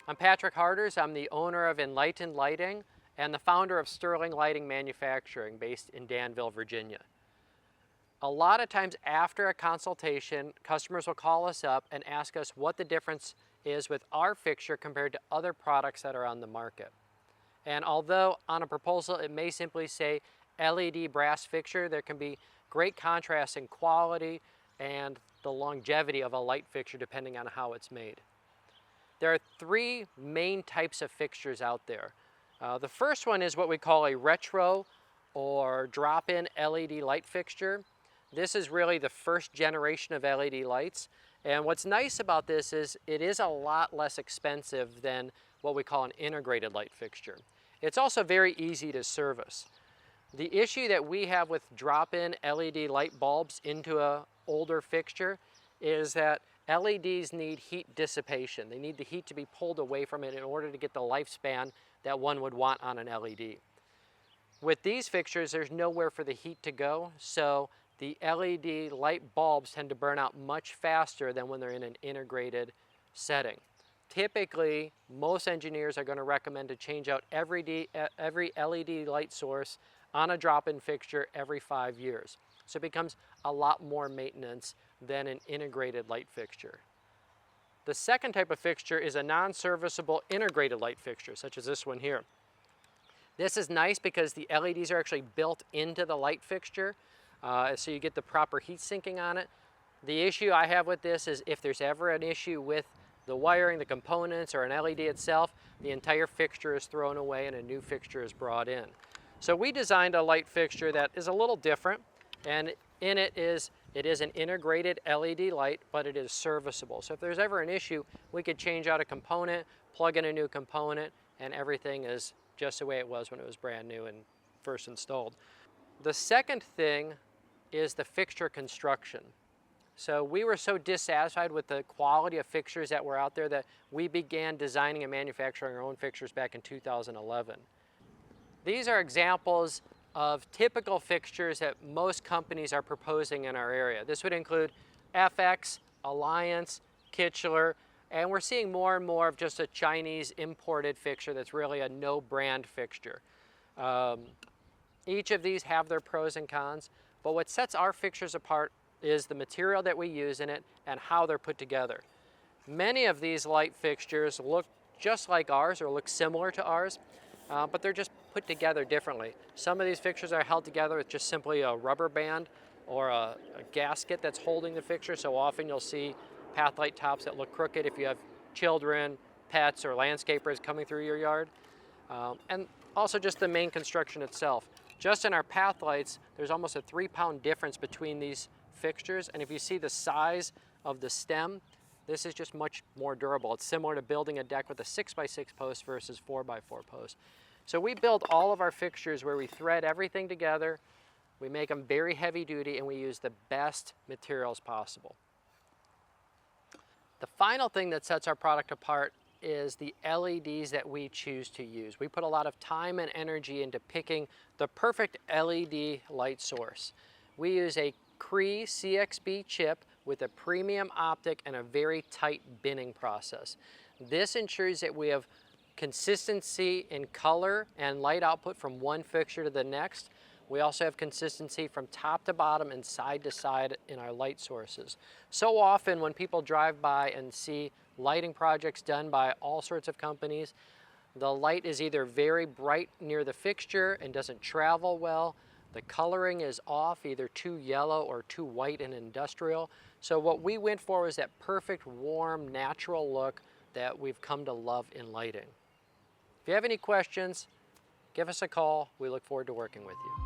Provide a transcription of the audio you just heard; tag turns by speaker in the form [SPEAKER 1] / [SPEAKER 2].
[SPEAKER 1] I'm Patrick Harders. I'm the owner of Enlightened Lighting and the founder of Sterling Lighting Manufacturing based in Danville, Virginia. A lot of times after a consultation, customers will call us up and ask us what the difference is with our fixture compared to other products that are on the market. And although on a proposal it may simply say LED brass fixture, there can be great contrast in quality and the longevity of a light fixture depending on how it's made. There are three main types of fixtures out there. The first one is what we call a retro or drop-in LED light fixture. This is really the first generation of LED lights. And what's nice about this is it is a lot less expensive than what we call an integrated light fixture. It's also very easy to service. The issue that we have with drop-in LED light bulbs into an older fixture is that LEDs need heat dissipation. They need the heat to be pulled away from it in order to get the lifespan that one would want on an LED. With these fixtures, there's nowhere for the heat to go, so the LED light bulbs tend to burn out much faster than when they're in an integrated setting. Typically, most engineers are going to recommend to change out every LED light source on a drop-in fixture every 5 years. So it becomes a lot more maintenance than an integrated light fixture. The second type of fixture is a non-serviceable integrated light fixture, such as this one here. This is nice because the LEDs are actually built into the light fixture, so you get the proper heat sinking on it. The issue I have with this is if there's ever an issue with the wiring, the components, or an LED itself, the entire fixture is thrown away and a new fixture is brought in. So we designed a light fixture that is a little different, and in it is an integrated LED light, but it is serviceable. So if there's ever an issue, we could change out a component, plug in a new component, and everything is just the way it was when it was brand new and first installed. The second thing is the fixture construction. So we were so dissatisfied with the quality of fixtures that were out there that we began designing and manufacturing our own fixtures back in 2011. These are examples of typical fixtures that most companies are proposing in our area. This would include FX, Alliance, Kichler, and we're seeing more and more of just a Chinese imported fixture that's really a no brand fixture. Each of these have their pros and cons, but what sets our fixtures apart is the material that we use in it and how they're put together. Many of these light fixtures look just like ours or look similar to ours, but they're just put together differently. Some of these fixtures are held together with just simply a rubber band or a gasket that's holding the fixture. So often you'll see path light tops that look crooked if you have children, pets, or landscapers coming through your yard. And also just the main construction itself. Just in our path lights, there's almost a 3-pound difference between these fixtures. And if you see the size of the stem, this is just much more durable. It's similar to building a deck with a 6x6 post versus 4x4 post. So we build all of our fixtures where we thread everything together, we make them very heavy duty, and we use the best materials possible. The final thing that sets our product apart is the LEDs that we choose to use. We put a lot of time and energy into picking the perfect LED light source. We use a Cree CXB chip with a premium optic and a very tight binning process. This ensures that we have consistency in color and light output from one fixture to the next. We also have consistency from top to bottom and side to side in our light sources. So often when people drive by and see lighting projects done by all sorts of companies, the light is either very bright near the fixture and doesn't travel well, the coloring is off, either too yellow or too white and industrial. So what we went for was that perfect, warm, natural look that we've come to love in lighting. If you have any questions, give us a call. We look forward to working with you.